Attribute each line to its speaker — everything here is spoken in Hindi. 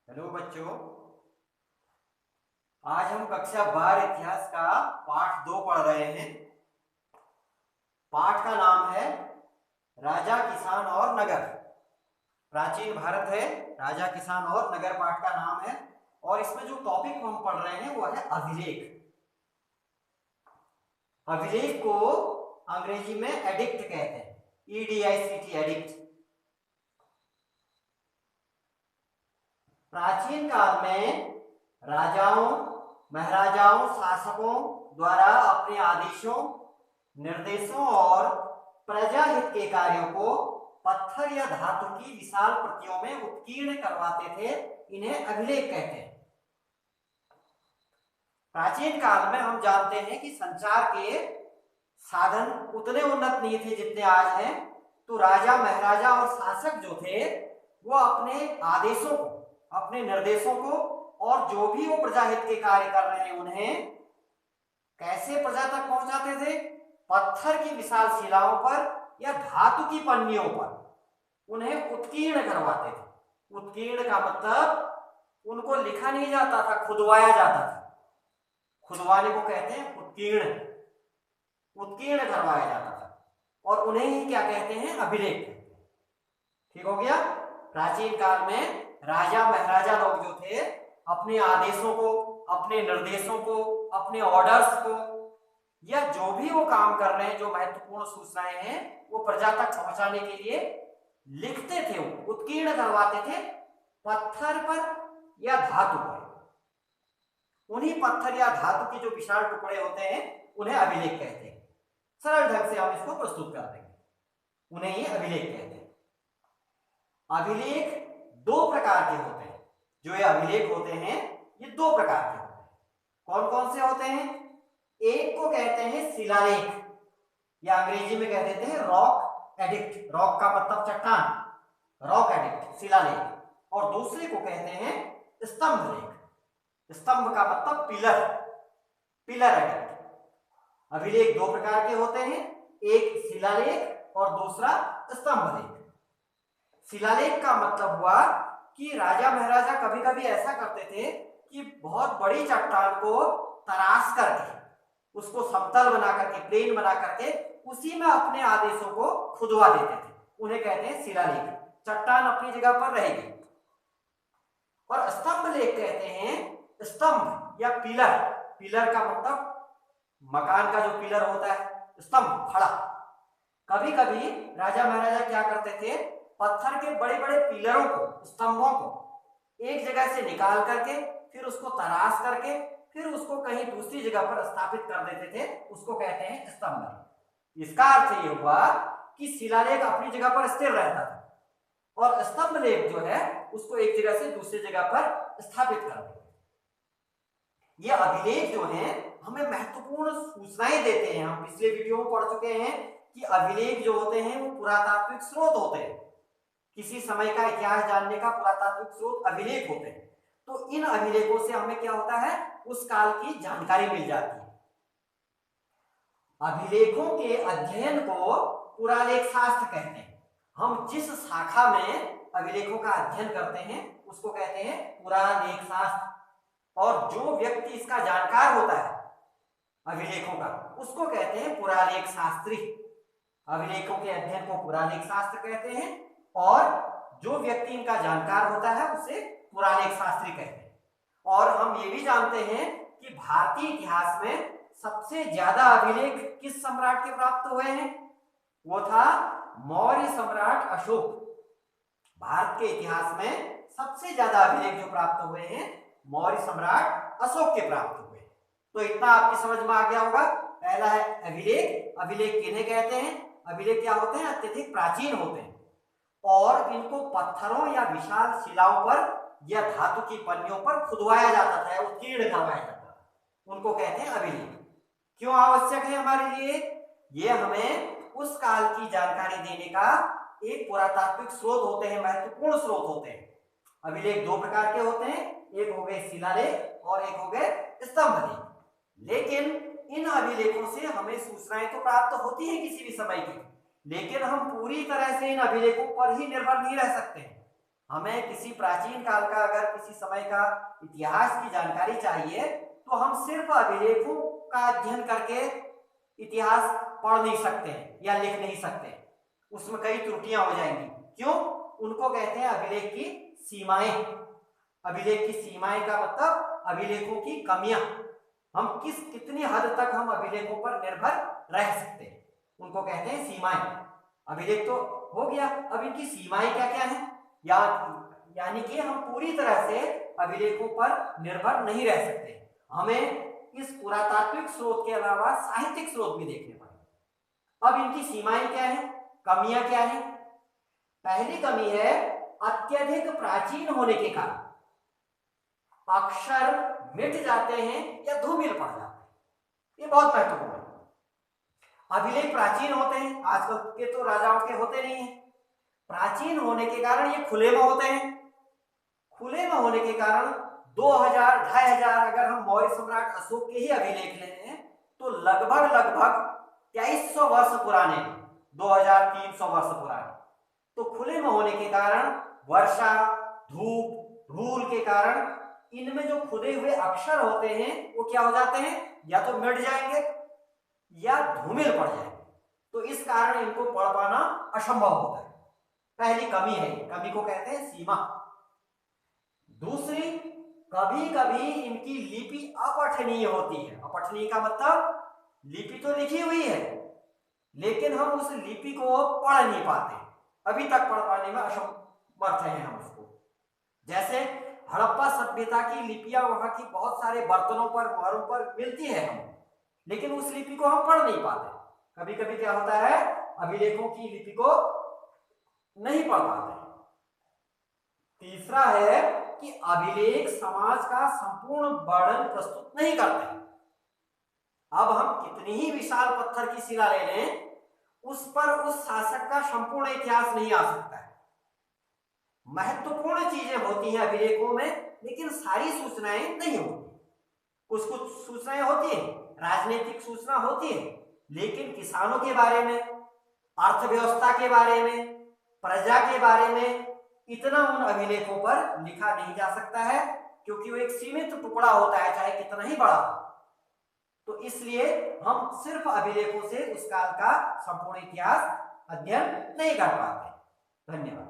Speaker 1: हेलो बच्चों, आज हम कक्षा 12 इतिहास का पाठ 2 पढ़ रहे हैं। पाठ का नाम है राजा, किसान और नगर। प्राचीन भारत है, राजा, किसान और नगर पाठ का नाम है। और इसमें जो टॉपिक हम पढ़ रहे हैं वो है अभिलेख। अभिलेख को अंग्रेजी में एडिक्ट कहते हैं, EDICT, एडिक्ट। प्राचीन काल में राजाओं, महाराजाओं, शासकों द्वारा अपने आदेशों, निर्देशों और प्रजाहित के कार्यों को पत्थर या धातु की विशाल प्रतियों में उत्कीर्ण करवाते थे। इन्हें अभिलेख कहते हैं। प्राचीन काल में हम जानते हैं कि संचार के साधन उतने उन्नत नहीं थे जितने आज हैं। तो राजा, महाराजा और शासक जो थे वो अपने आदेशों को, अपने निर्देशों को और जो भी वो प्रजाहित के कार्य कर रहे हैं उन्हें कैसे प्रजा तक पहुंचाते थे? पत्थर की विशाल शिलाओं पर या धातु की पन्नियों पर उन्हें उत्कीर्ण करवाते थे। उत्कीर्ण का मतलब उनको लिखा नहीं जाता था, खुदवाया जाता था। खुदवाने को कहते हैं उत्कीर्ण। उत्कीर्ण करवाया जाता था और उन्हें ही क्या कहते हैं? अभिलेख कहते हैं। ठीक हो गया। प्राचीन काल में राजा, महाराजा लोग जो थे अपने आदेशों को, अपने निर्देशों को, अपने ऑर्डर्स को या जो भी वो काम कर रहे हैं, जो महत्वपूर्ण सूचनाएं हैं, वो प्रजा तक पहुंचाने के लिए लिखते थे, वो उत्कीर्ण करवाते थे पत्थर पर या धातु पर। उन्हीं पत्थर या धातु के जो विशाल टुकड़े होते हैं उन्हें अभिलेख कहते हैं। सरल ढंग से हम इसको प्रस्तुत कर देंगे, उन्हें ही अभिलेख कहते हैं। अभिलेख दो प्रकार के होते हैं। जो ये अभिलेख होते हैं ये दो प्रकार के होते हैं। कौन कौन से होते हैं? एक को कहते हैं शिलालेख, या अंग्रेजी में कह देते हैं रॉक एडिक्ट। रॉक का मतलब चट्टान, रॉक एडिक्ट, शिलालेख। और दूसरे को कहते हैं स्तंभ लेख। स्तंभ का मतलब पिलर, पिलर एडिक्ट। अभिलेख दो प्रकार के होते हैं, एक शिलालेख और दूसरा स्तंभ लेख। शिलालेख का मतलब हुआ कि राजा महाराजा कभी कभी ऐसा करते थे कि बहुत बड़ी चट्टान को तराश करके, उसको समतल बना करके, प्लेन बना करके उसी में अपने आदेशों को खुदवा देते थे। उन्हें कहते हैं शिलालेख। चट्टान अपनी जगह पर रहेगी। और स्तंभ लेख कहते हैं स्तंभ या पिलर। पिलर का मतलब मकान का जो पिलर होता है, स्तंभ, खड़ा। कभी कभी राजा महाराजा क्या करते थे? पत्थर के बड़े बड़े पिलरों को, स्तंभों को एक जगह से निकाल करके फिर उसको तराश करके फिर उसको कहीं दूसरी जगह पर स्थापित कर देते थे। उसको कहते हैं स्तंभ लेख। इसका अर्थ ये हुआ कि शिलालेख अपनी जगह पर स्थिर रहता था और स्तंभ लेख जो है उसको एक जगह से दूसरी जगह पर स्थापित कर देते। ये अभिलेख जो हैं हमें महत्वपूर्ण सूचनाएं देते हैं। हम पिछले वीडियो में पढ़ चुके हैं कि अभिलेख जो होते हैं वो पुरातात्विक स्रोत होते हैं। किसी समय का इतिहास जानने का पुरातात्विक स्रोत अभिलेख होते हैं। तो इन अभिलेखों से हमें क्या होता है? उस काल की जानकारी मिल जाती है। अभिलेखों के अध्ययन को पुरालेख शास्त्र कहते हैं। हम जिस शाखा में अभिलेखों का अध्ययन करते हैं उसको कहते हैं पुरालेख शास्त्र। और जो व्यक्ति इसका जानकार होता है अभिलेखों का, उसको कहते हैं पुरालेख शास्त्री। अभिलेखों के अध्ययन को पुरालेख शास्त्र कहते हैं और जो व्यक्ति इनका जानकार होता है उसे पुरालेख शास्त्री कहते हैं। और हम ये भी जानते हैं कि भारतीय इतिहास में सबसे ज्यादा अभिलेख किस सम्राट के प्राप्त हुए हैं? वो था मौर्य सम्राट अशोक। भारत के इतिहास में सबसे ज्यादा अभिलेख जो प्राप्त हुए हैं मौर्य सम्राट अशोक के प्राप्त हुए। तो इतना आपकी समझ में आ गया होगा। पहला है अभिलेख। अभिलेख किन्हें कहते हैं? अभिलेख क्या होते हैं? अत्यधिक प्राचीन होते हैं और इनको पत्थरों या विशाल शिलाओं पर या धातु की पन्नियों पर खुदवाया जाता था, उत्कीर्ण करवाया जाता था। उनको कहते हैं अभिलेख। क्यों आवश्यक है हमारे लिए? ये हमें उस काल की जानकारी देने का एक पुरातात्विक स्रोत होते हैं, महत्वपूर्ण स्रोत होते हैं। अभिलेख दो प्रकार के होते हैं, एक हो गए शिलालेख और एक हो गए स्तंभ लेख। लेकिन इन अभिलेखों से हमें सूचनाएं तो प्राप्त होती है किसी भी समय की, लेकिन हम पूरी तरह से इन अभिलेखों पर ही निर्भर नहीं रह सकते हैं। हमें किसी प्राचीन काल का अगर किसी समय का इतिहास की जानकारी चाहिए तो हम सिर्फ अभिलेखों का अध्ययन करके इतिहास पढ़ नहीं सकते या लिख नहीं सकते, उसमें कई त्रुटियां हो जाएंगी। क्यों? उनको कहते हैं अभिलेख की सीमाएं। अभिलेख की सीमाएं का मतलब अभिलेखों की कमियां, हम कितनी हद तक हम अभिलेखों पर निर्भर रह सकते हैं, उनको कहते हैं सीमाएं। अभिलेख तो हो गया, अब इनकी सीमाएं क्या क्या है, यानी कि हम पूरी तरह से अभिलेखों पर निर्भर नहीं रह सकते, हमें इस पुरातात्विक स्रोत के अलावा साहित्यिक स्रोत भी देखने पड़ेंगे। अब इनकी सीमाएं क्या है, कमियां क्या है? पहली कमी है अत्यधिक प्राचीन होने के कारण अक्षर मिट जाते हैं या धूमिल पड़ जाते हैं, ये बहुत महत्वपूर्ण है। अभिलेख प्राचीन होते हैं, आजकल के तो राजाओं के होते नहीं है, प्राचीन होने के कारण ये खुले में होते हैं। खुले में होने के कारण 2000 2500 अगर हम मौर्य सम्राट अशोक के ही अभिलेख लें तो लगभग 2300 वर्ष पुराने, 2300 वर्ष पुराने। तो खुले में होने के कारण वर्षा, धूप, धूल के कारण इनमें जो खुदे हुए अक्षर होते हैं वो क्या हो जाते हैं, या तो मिट जाएंगे या धूमिल पड़ जाएंगे, तो इस कारण इनको पढ़ पाना असंभव होता है। पहली कमी है, कमी को कहते हैं सीमा। दूसरी, कभी कभी इनकी लिपि अपठनीय होती है। अपठनीय का मतलब लिपि तो लिखी हुई है लेकिन हम उस लिपि को पढ़ नहीं पाते, अभी तक पढ़ पाने में असमर्थ हैं हम उसको। जैसे हड़प्पा सभ्यता की लिपियां वहां की बहुत सारे बर्तनों पर, मोहरों पर मिलती है हम, लेकिन उस लिपि को हम पढ़ नहीं पाते। कभी कभी क्या होता है, अभिलेखों की लिपि को नहीं पढ़ पाते। तीसरा है कि अभिलेख समाज का संपूर्ण वर्णन प्रस्तुत नहीं करते। अब हम कितनी ही विशाल पत्थर की शिला ले लें, उस पर उस शासक का संपूर्ण इतिहास नहीं आ सकता है। महत्वपूर्ण चीजें होती हैं अभिलेखों में, लेकिन सारी सूचनाएं नहीं होती। कुछ कुछ सूचनाएं होती है, राजनीतिक सूचना होती है, लेकिन किसानों के बारे में, अर्थव्यवस्था के बारे में, प्रजा के बारे में इतना उन अभिलेखों पर लिखा नहीं जा सकता है, क्योंकि वो एक सीमित टुकड़ा होता है, चाहे कितना ही बड़ा हो। तो इसलिए हम सिर्फ अभिलेखों से उस काल का संपूर्ण इतिहास अध्ययन नहीं कर पाते। धन्यवाद।